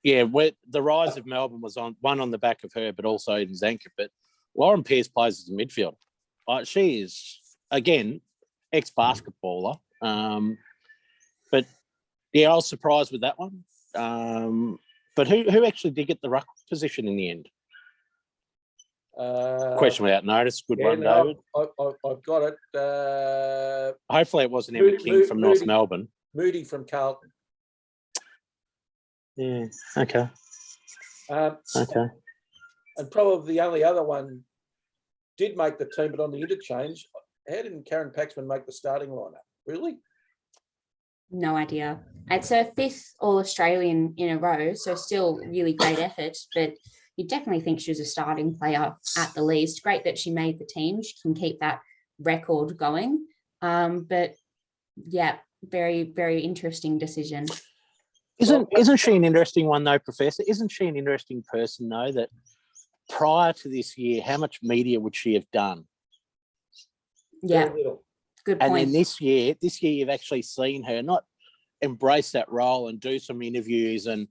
S2: The rise of Melbourne was on the back of her, but also in Zanka. But Lauren Pearce plays as a midfielder. She is, again, ex-basketballer, But yeah, I was surprised with that one. But who actually did get the ruck position in the end? Question without notice. Good one,
S1: no,
S2: David.
S1: I've got it.
S2: Hopefully it wasn't Emma King from North Melbourne.
S1: Moody from Carlton.
S2: Yeah. Okay. Okay.
S1: And probably the only other one did make the team, but on the interchange. How didn't Karen Paxman make the starting lineup? Really?
S5: No idea. It's her 5th All-Australian in a row, so still really great effort, but you definitely think she was a starting player at the least. Great that she made the team. She can keep that record going. But yeah, very, very interesting decision.
S2: Isn't she an interesting one though, Professor? Isn't she an interesting person though, that prior to this year, how much media would she have done?
S5: Yeah, good point.
S2: And then this year you've actually seen her not embrace that role and do some interviews and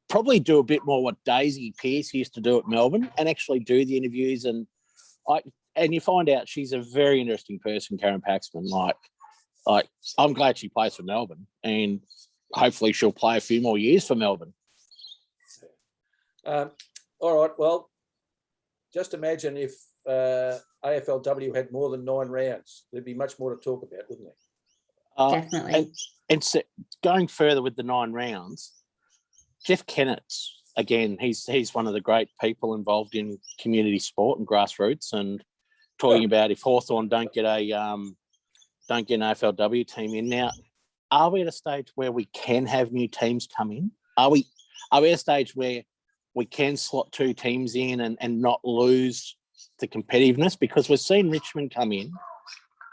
S2: probably do a bit more what Daisy Pearce used to do at Melbourne and actually do the interviews. And you find out she's a very interesting person, Karen Paxman. Like I'm glad she plays for Melbourne, and hopefully she'll play a few more years for Melbourne.
S1: All right. Well, just imagine if AFLW had more than 9 rounds. There'd be much more to talk about, wouldn't there?
S5: Definitely.
S2: And so going further with the 9 rounds, Jeff Kennett, again, he's one of the great people involved in community sport and grassroots, and talking about if Hawthorn don't get an AFLW team in. Now, are we at a stage where we can have new teams come in? Are we at a stage where we can slot 2 teams in and not lose the competitiveness? Because we've seen Richmond come in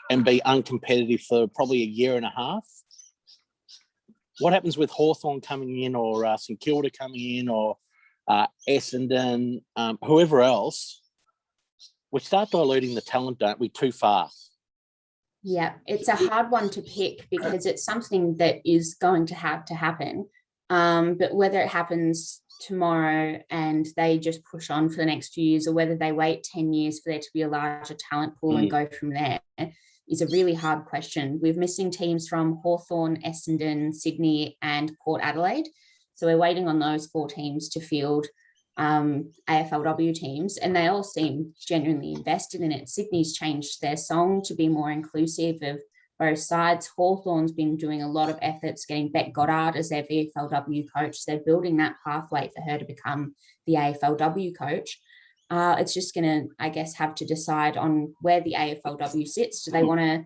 S2: and be uncompetitive for probably a year and a half. What happens with Hawthorn coming in, or St Kilda coming in, or Essendon, whoever else? We start diluting the talent, don't we, too far?
S5: Yeah, it's a hard one to pick because it's something that is going to have to happen. But whether it happens tomorrow and they just push on for the next few years, or whether they wait 10 years for there to be a larger talent pool and go from there, is a really hard question. We're missing teams from Hawthorn, Essendon, Sydney and Port Adelaide. So we're waiting on those 4 teams to field AFLW teams, and they all seem genuinely invested in it. Sydney's changed their song to be more inclusive of both sides. Hawthorn's been doing a lot of efforts getting Beck Goddard as their VFLW coach. They're building that pathway for her to become the AFLW coach. It's just going to, I guess, have to decide on where the AFLW sits. Do they want to,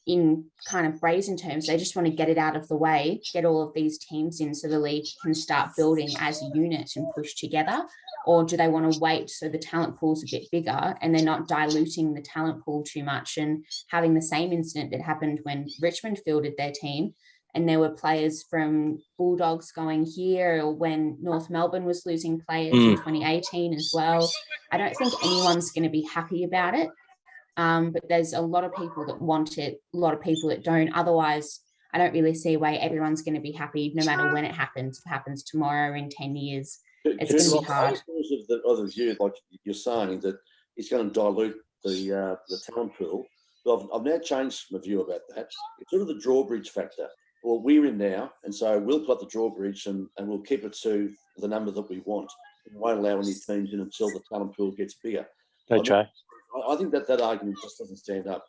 S5: in kind of brazen terms, they just want to get it out of the way, get all of these teams in so the league can start building as a unit and push together? Or do they want to wait so the talent pool's a bit bigger and they're not diluting the talent pool too much and having the same incident that happened when Richmond fielded their team and there were players from Bulldogs going here, or when North Melbourne was losing players in 2018 as well? I don't think anyone's going to be happy about it. But there's a lot of people that want it, a lot of people that don't. Otherwise, I don't really see a way everyone's going to be happy no matter when it happens. If it happens tomorrow, in 10 years, it's going to be hard.
S4: Because of the view, like you're saying, that it's going to dilute the talent pool. But I've now changed my view about that. It's sort of the drawbridge factor. Well, we're in now, and so we'll put the drawbridge and we'll keep it to the number that we want. We won't allow any teams in until the talent pool gets bigger.
S2: Okay.
S4: I think that argument just doesn't stand up.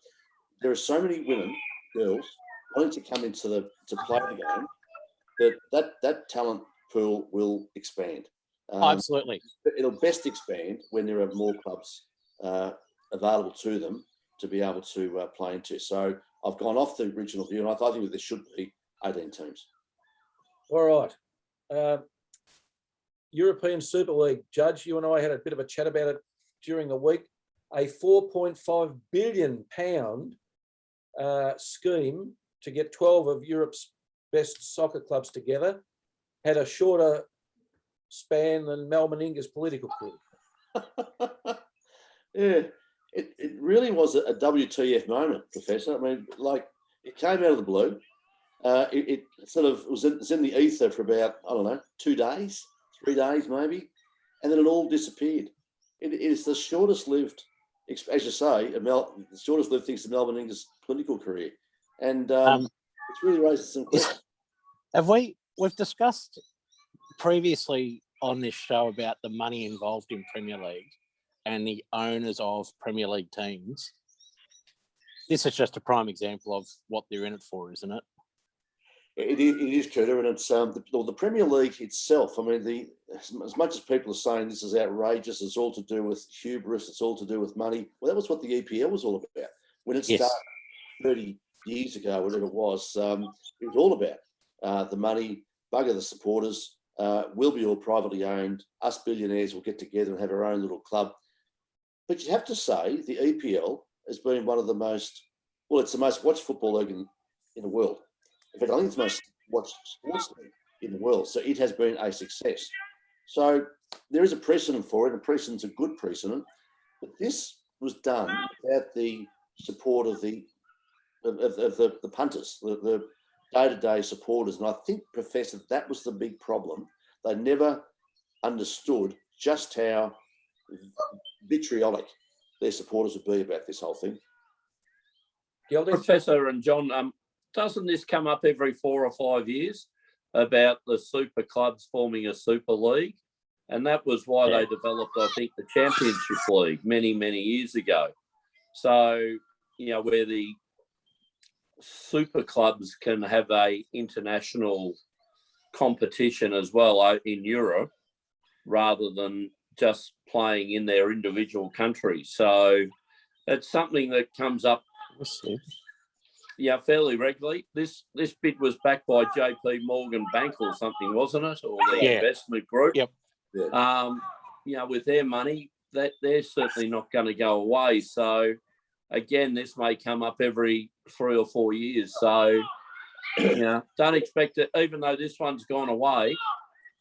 S4: There are so many women, girls, wanting to come into to play the game that talent pool will expand.
S2: Absolutely.
S4: It'll best expand when there are more clubs available to them to be able to play into. So I've gone off the original view, and I think that there should be 18 teams.
S1: All right. European Super League, Judge, you and I had a bit of a chat about it during the week. A £4.5 billion scheme to get 12 of Europe's best soccer clubs together had a shorter span than Mal Meninga's political career.
S4: Yeah, it really was a WTF moment, Professor. I mean, like, it came out of the blue. It sort of was in the ether for about, 2 days, 3 days maybe, and then it all disappeared. It is the shortest lived, as you say, the shortest lived things to Mal Meninga's political career. And it's really raised some questions.
S2: We've discussed previously on this show about the money involved in Premier League and the owners of Premier League teams. This is just a prime example of what they're in it for, isn't it?
S4: It is, Coutta, and it's the Premier League itself. I mean, as much as people are saying this is outrageous, it's all to do with hubris, it's all to do with money. Well, that was what the EPL was all about when it started 30 years ago, whatever it was. It was all about the money, bugger the supporters. We'll be all privately owned. Us billionaires will get together and have our own little club. But you have to say the EPL has been one of the most, well, it's the most watched football league in the world. In fact, I think it's the most watched sports league in the world. So it has been a success. So there is a precedent for it, and precedent's a good precedent. But this was done without the support of the punters, the day-to-day supporters. And I think, Professor, that was the big problem. They never understood just how vitriolic their supporters would be about this whole thing.
S1: Gelding?
S6: Professor and John, doesn't this come up every 4 or 5 years about the super clubs forming a super league? And that was why they developed, I think, the Championship League many, many years ago. So, where the super clubs can have a international competition as well in Europe rather than just playing in their individual countries. So it's something that comes up fairly regularly. This bid was backed by JP Morgan Bank or something, wasn't it? Or the investment group.
S2: Yep.
S6: With their money, that they're certainly not going to go away. So again, this may come up every 3 or 4 years. So don't expect it, even though this one's gone away,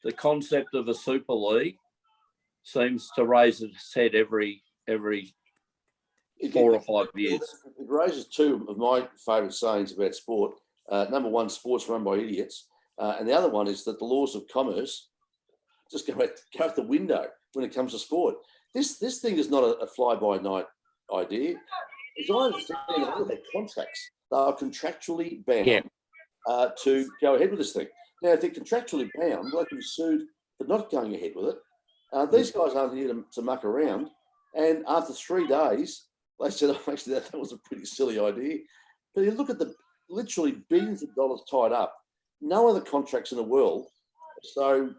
S6: the concept of a super league seems to raise its head every 4 or 5 years.
S4: It raises two of my favourite sayings about sport. Number one, sport's run by idiots. And the other one is that the laws of commerce just go out the window when it comes to sport. This thing is not a fly-by-night idea. As I understand all of their contracts, they are contractually bound to go ahead with this thing. Now, if they're contractually bound, they can be sued for not going ahead with it. These guys aren't here to muck around. And after 3 days, they said, oh, actually, that was a pretty silly idea. But you look at the literally billions of dollars tied up. No other contracts in the world are so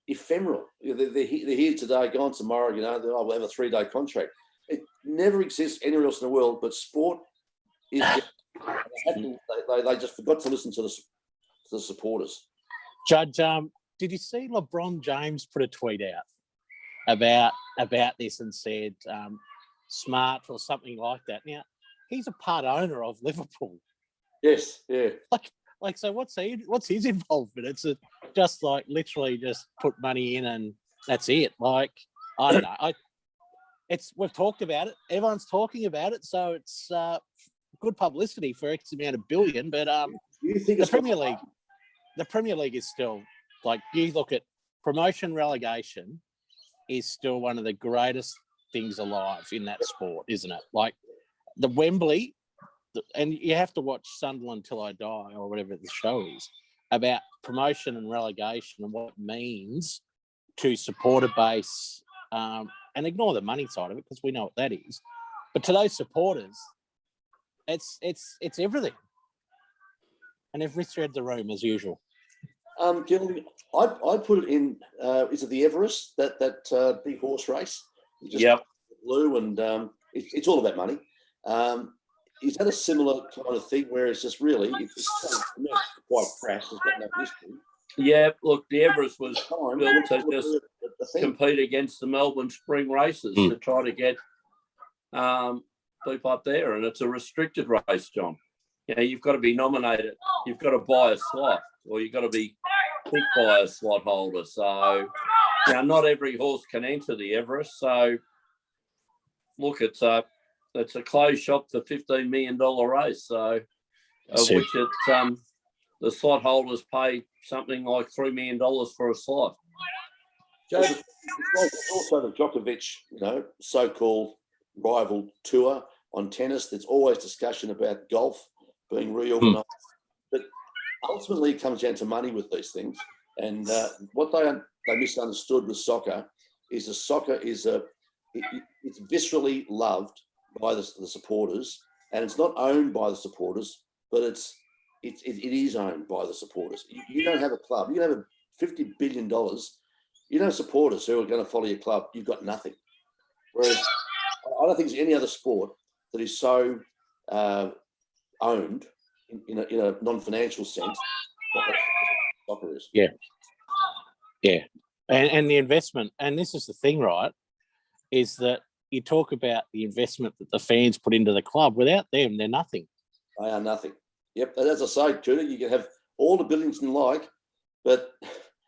S4: ephemeral. They're here today, gone tomorrow, we'll have a 3-day contract. It never exists anywhere else in the world, but sport is they just forgot to listen to the supporters.
S2: Judge, did you see LeBron James put a tweet out about this and said smart or something like that? Now, he's a part owner of Liverpool.
S4: Yes, yeah.
S2: Like, so what's his involvement? It's just like literally just put money in and that's it. Like, I don't know. We've talked about it. Everyone's talking about it, so it's good publicity for X amount of billion. But
S4: you think
S2: the Premier League is still, like, you look at promotion relegation is still one of the greatest things alive in that sport, isn't it? Like the Wembley, and you have to watch Sunderland Till I Die or whatever the show is about promotion and relegation and what it means to supporter base, and ignore the money side of it because we know what that is. But to those supporters, it's everything. And they've misread the room as usual.
S4: Gelding, I put it in. Is it the Everest, that big horse race?
S6: Yep.
S4: Blue, and it's all about money. Is that a similar kind of thing where it's just really it's quite crass? It's got no history.
S6: Yeah, look, the Everest was built to just compete against the Melbourne Spring races to try to get people up there, and it's a restricted race, John. You've got to be nominated. You've got to buy a slot, or you've got to be picked by a slot holder. So, not every horse can enter the Everest. So, look, it's a closed shop for $15 million race. So, of which it's the slot holders pay something like $3 million for a slot.
S4: It's also the Djokovic, so-called rival tour on tennis. There's always discussion about golf. being reorganised. But ultimately, it comes down to money with these things. And what they misunderstood with soccer is the soccer is it's viscerally loved by the supporters, and it's not owned by the supporters, but it is owned by the supporters. You don't have a club. You don't have $50 billion. You don't have supporters who are going to follow your club. You've got nothing. Whereas I don't think there's any other sport that is so owned in a non-financial sense that soccer is.
S2: Yeah. And the investment, and this is the thing, right, is that you talk about the investment that the fans put into the club. Without them, they're nothing. They
S4: are nothing. Yep. And as I say, Coutta, you can have all the buildings you like, but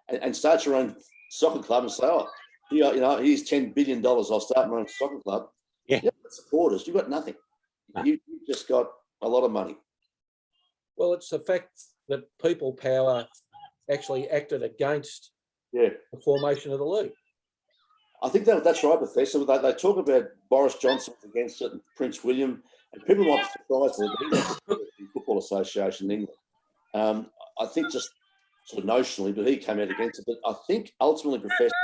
S4: and start your own soccer club and say, oh, here's $10 billion. I'll start my own soccer club.
S2: Yeah.
S4: Supporters, you've got nothing. No. You've just got a lot of money.
S1: Well, it's the fact that people power actually acted against the formation of the league.
S4: I think that's right, Professor. They talk about Boris Johnson against it and Prince William, and people might be surprised that the Football Association in England. I think just sort of notionally, but he came out against it. But I think ultimately, Professor,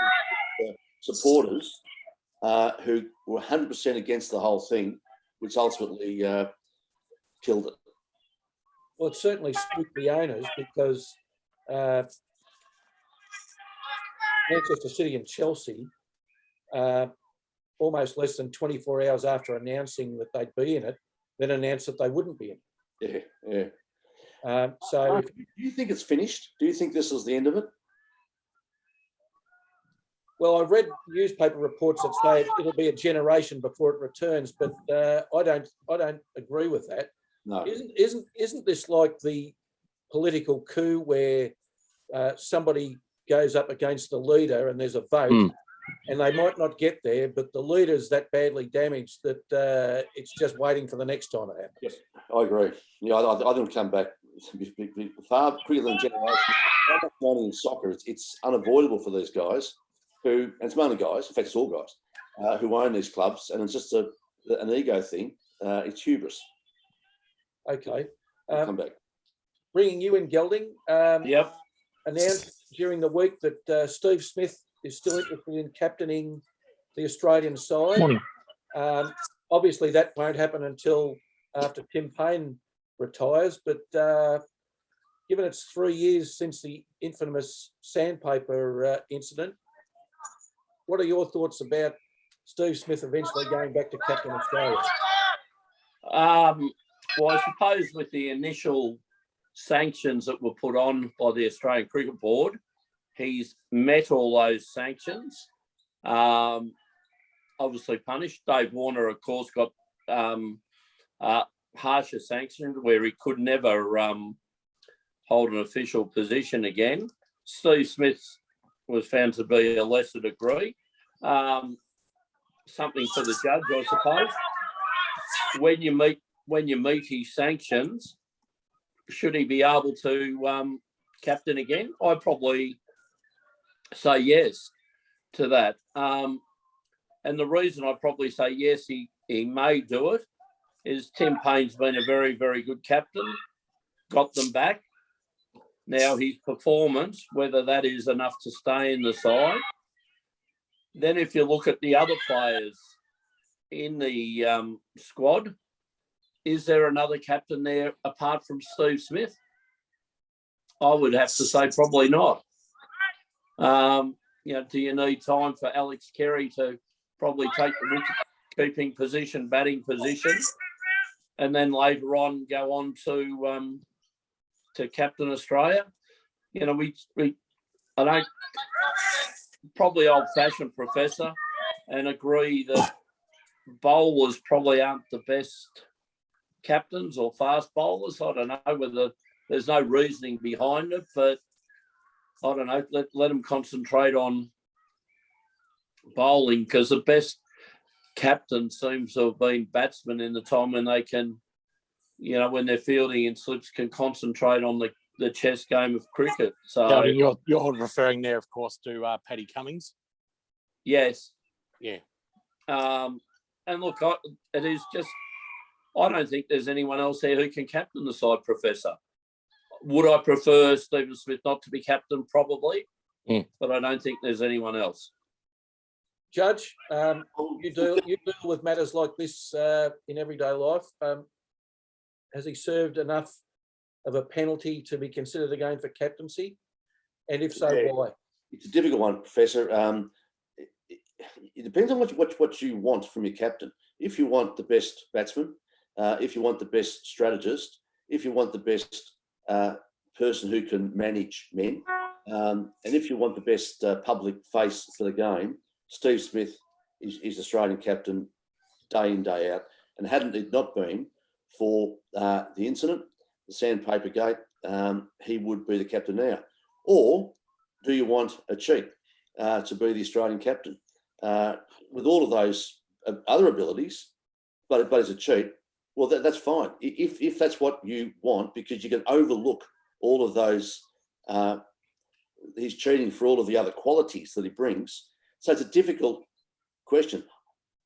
S4: supporters who were 100% against the whole thing, which ultimately killed it.
S1: Well, it certainly spooked the owners because Manchester City and Chelsea, almost less than 24 hours after announcing that they'd be in it, then announced that they wouldn't be in
S4: it. Yeah.
S1: So,
S4: do you think it's finished? Do you think this is the end of it?
S1: Well, I read newspaper reports that say it'll be a generation before it returns, but I don't agree with that.
S4: No.
S1: Isn't this like the political coup where somebody goes up against the leader and there's a vote, and they might not get there, but the leader's that badly damaged that it's just waiting for the next time it happens?
S4: Yes, I agree. Yeah, I think it'll come back far quicker than a generation. So much money in soccer, it's unavoidable for these guys and it's mainly guys, in fact, it's all guys who own these clubs, and it's just an ego thing. It's hubris.
S1: Okay.
S4: Come back.
S1: Bringing you in, Gelding.
S6: Yep.
S1: Announced during the week that Steve Smith is still interested in captaining the Australian side.
S2: Morning.
S1: Obviously, that won't happen until after Tim Payne retires, but given it's 3 years since the infamous sandpaper incident, what are your thoughts about Steve Smith eventually going back to captain Australia?
S6: Well, I suppose with the initial sanctions that were put on by the Australian Cricket Board, he's met all those sanctions. Obviously punished. Dave Warner, of course, got harsher sanctions where he could never hold an official position again. Steve Smith was found to be a lesser degree. Something for the judge, I suppose. When you meet his sanctions, should he be able to captain again? I'd probably say yes to that. And the reason I'd probably say yes, he may do it, is Tim Payne's been a very, very good captain, got them back. Now his performance, whether that is enough to stay in the side. Then if you look at the other players in the squad, is there another captain there apart from Steve Smith? I would have to say probably not. Do you need time for Alex Carey to probably take the wicket-keeping position, batting position, and then later on go on to captain Australia? I don't, probably old-fashioned, Professor, and agree that bowlers probably aren't the best captains or fast bowlers. I don't know whether there's no reasoning behind it, but I don't know. Let them concentrate on bowling, because the best captain seems to have been batsmen in the time when they can, when they're fielding in slips, can concentrate on the chess game of cricket. So
S2: you're referring there, of course, to Paddy Cummins.
S6: Yes.
S2: Yeah.
S6: And look, it is just, I don't think there's anyone else there who can captain the side, Professor. Would I prefer Stephen Smith not to be captain? Probably, but I don't think there's anyone else.
S1: Judge, you deal with matters like this in everyday life. Has he served enough of a penalty to be considered again for captaincy? And if so, why?
S4: It's a difficult one, Professor. It depends on what you want from your captain. If you want the best batsman, if you want the best strategist, if you want the best person who can manage men, and if you want the best public face for the game, Steve Smith is Australian captain day in, day out. And hadn't it not been for the incident, the sandpaper gate, he would be the captain now. Or do you want a cheat to be the Australian captain? With all of those other abilities, but as a cheat, well, that's fine. If that's what you want, because you can overlook all of those, he's cheating for all of the other qualities that he brings. So it's a difficult question.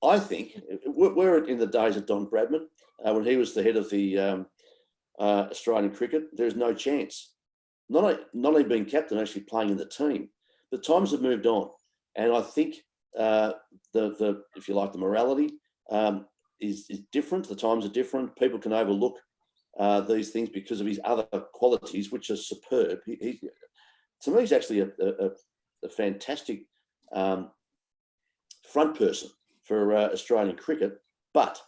S4: I think we're in the days of Don Bradman, when he was the head of the Australian cricket. There's no chance. Not only being captain, actually playing in the team. The times have moved on, and I think if you like, the morality is different. The times are different. People can overlook these things because of his other qualities, which are superb. To me, he's actually a fantastic front person for Australian cricket, but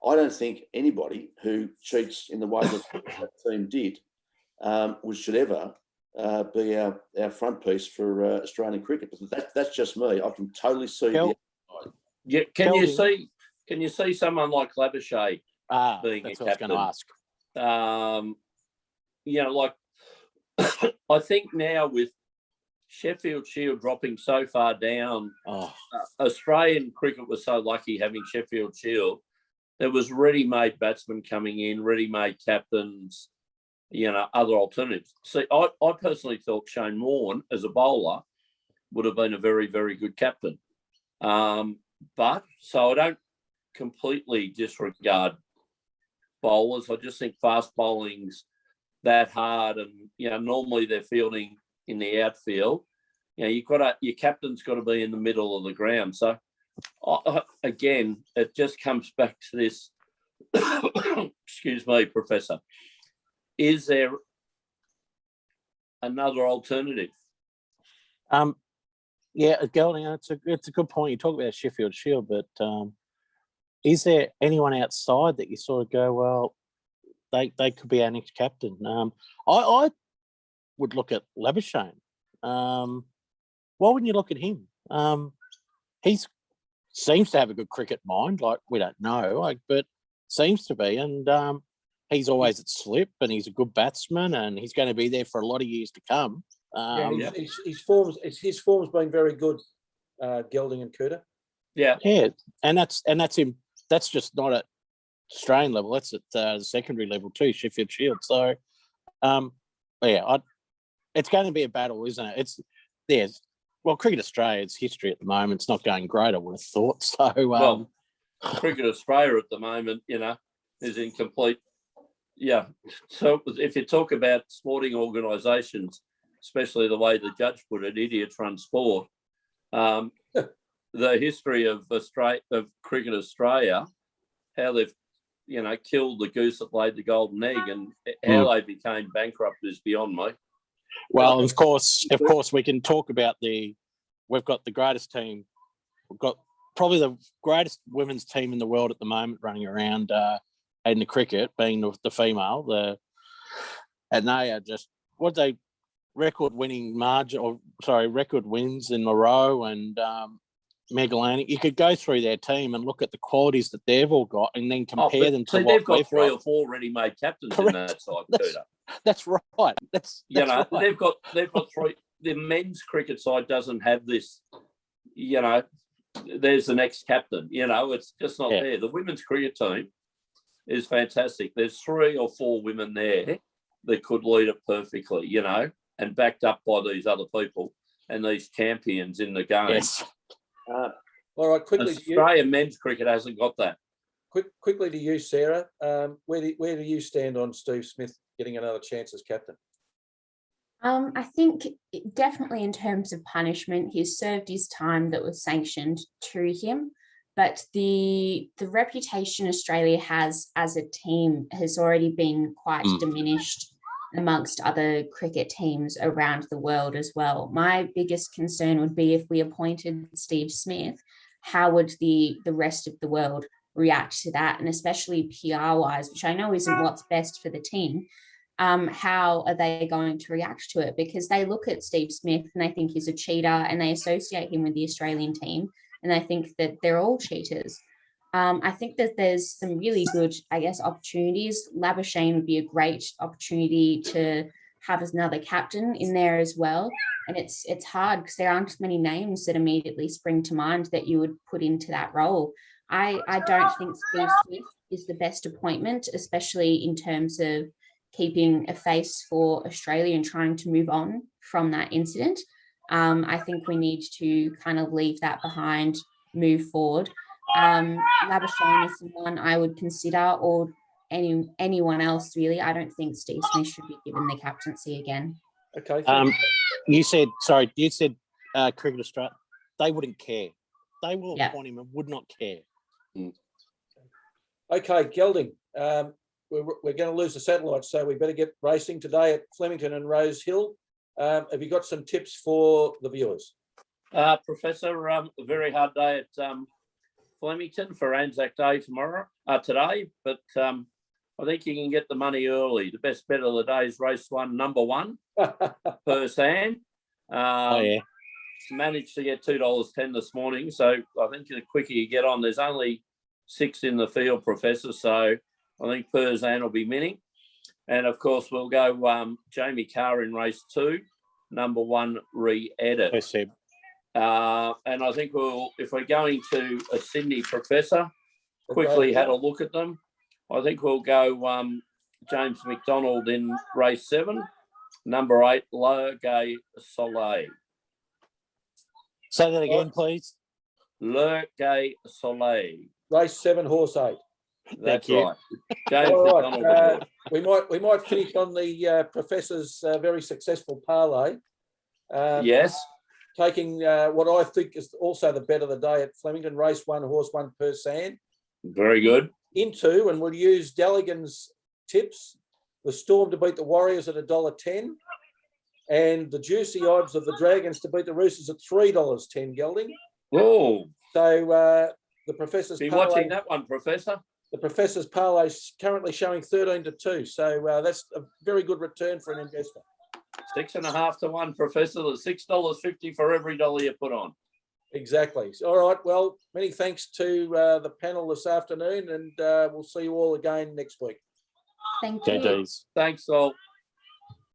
S4: I don't think anybody who cheats in the way that that team did should ever be our front piece for Australian cricket. But that's just me. I can totally see.
S6: Yeah, can you see someone like Labuschagne being
S2: that's
S6: a
S2: what
S6: captain?
S2: I was going to ask.
S6: Like I think now with Sheffield Shield dropping so far down, Australian cricket was so lucky having Sheffield Shield. There was ready-made batsmen coming in, ready-made captains, other alternatives. See, I personally thought Shane Warne, as a bowler, would have been a very, very good captain. But so I don't completely disregard bowlers. I just think fast bowling's that hard, and normally they're fielding in the outfield. Your captain's got to be in the middle of the ground. So again, it just comes back to this. Excuse me, Professor. Is there another alternative?
S2: Gelding, it's a good point. You talk about Sheffield Shield, but is there anyone outside that you sort of go, well, they could be our next captain? I would look at Labuschagne. Why wouldn't you look at him? He seems to have a good cricket mind. Like, we don't know, but seems to be, and he's always at slip, and he's a good batsman, and he's going to be there for a lot of years to come.
S1: His form's been very good, Gelding and Coutta.
S2: Yeah, and that's him. That's just not at Australian level. That's at the secondary level too, Sheffield Shield. So, it's going to be a battle, isn't it? Cricket Australia's history at the moment, it's not going great, I would have thought. So,
S6: Cricket Australia at the moment, is incomplete. Yeah. So if you talk about sporting organisations, especially the way the judge put it, idiots run sport. The history of Cricket Australia, how they've, killed the goose that laid the golden egg, and how they became bankrupt is beyond me.
S2: Well, of course, we can talk about we've got the greatest team. We've got probably the greatest women's team in the world at the moment running around in the cricket, being the female. And they are just, record wins in a row, and Megalani. You could go through their team and look at the qualities that they've all got, and then compare them to what
S6: they've got three
S2: got.
S6: or four ready-made captains.
S2: Correct.
S6: In that side,
S2: That's right. That's right.
S6: They've got three. The men's cricket side doesn't have this. There's the next captain. It's just not there. The women's cricket team is fantastic. There's 3 or 4 women there that could lead it perfectly. And backed up by these other people and these champions in the game.
S2: Yes.
S1: All right, quickly.
S6: Australian men's cricket hasn't got that.
S1: quickly to you, Sarah. Where do you stand on Steve Smith getting another chance as captain?
S5: I think definitely in terms of punishment, he's served his time that was sanctioned to him. But the reputation Australia has as a team has already been quite diminished amongst other cricket teams around the world as well. My biggest concern would be if we appointed Steve Smith, how would the rest of the world react to that? And especially PR-wise, which I know isn't what's best for the team. How are they going to react to it? Because they look at Steve Smith and they think he's a cheater and they associate him with the Australian team and they think that they're all cheaters. I think that there's some really good, I guess, opportunities. Labuschagne would be a great opportunity to have another captain in there as well. And it's hard because there aren't many names that immediately spring to mind that you would put into that role. I don't think Steve Smith is the best appointment, especially in terms of keeping a face for Australia and trying to move on from that incident. I think we need to kind of leave that behind, move forward. Labuschagne is someone I would consider, or anyone else really. I don't think Steve Smith should be given the captaincy again.
S1: Okay.
S2: You said Cricket Australia. They wouldn't care. They will appoint him and would not care.
S1: Okay, Gelding. We're going to lose the satellite, so we better get racing today at Flemington and Rosehill. Have you got some tips for the viewers?
S6: Professor, a very hard day at Flemington for Anzac Day today, but I think you can get the money early. The best bet of the day is race 1, number 1, Persan. Managed to get $2.10 this morning, so I think the quicker you get on, there's only 6 in the field, Professor, so I think Persan will be winning. And, of course, we'll go Jamie Carr in race 2, number 1, Re-Edit. And I think if we're going to a Sydney, Professor, quickly had a look at them. I think we'll go James McDonald in race 7, number 8, Le Gay Soleil.
S2: Say that again, please.
S6: Le Gay Soleil.
S1: Race 7, horse 8.
S6: That's
S2: you.
S6: right. James
S1: All right.
S6: McDonald.
S1: We might finish on the Professor's very successful parlay.
S6: Yes.
S1: Taking what I think is also the bet of the day at Flemington, race 1, horse 1, Persan.
S6: Very good.
S1: Into, and we'll use Dalligan's tips, the Storm to beat the Warriors at $1.10, and the juicy odds of the Dragons to beat the Roosters at $3.10, Gelding.
S6: Oh.
S1: So the Professor's
S6: Be
S1: parlay,
S6: watching that one, Professor.
S1: the Professor's parlay is currently showing 13-2. So that's a very good return for an investor.
S6: 6.5 to 1, Professor. That's $6.50 for every dollar you put on.
S1: Exactly. All right. Well, many thanks to the panel this afternoon, and we'll see you all again next week.
S5: Thank you.
S2: GGs.
S6: Thanks, all.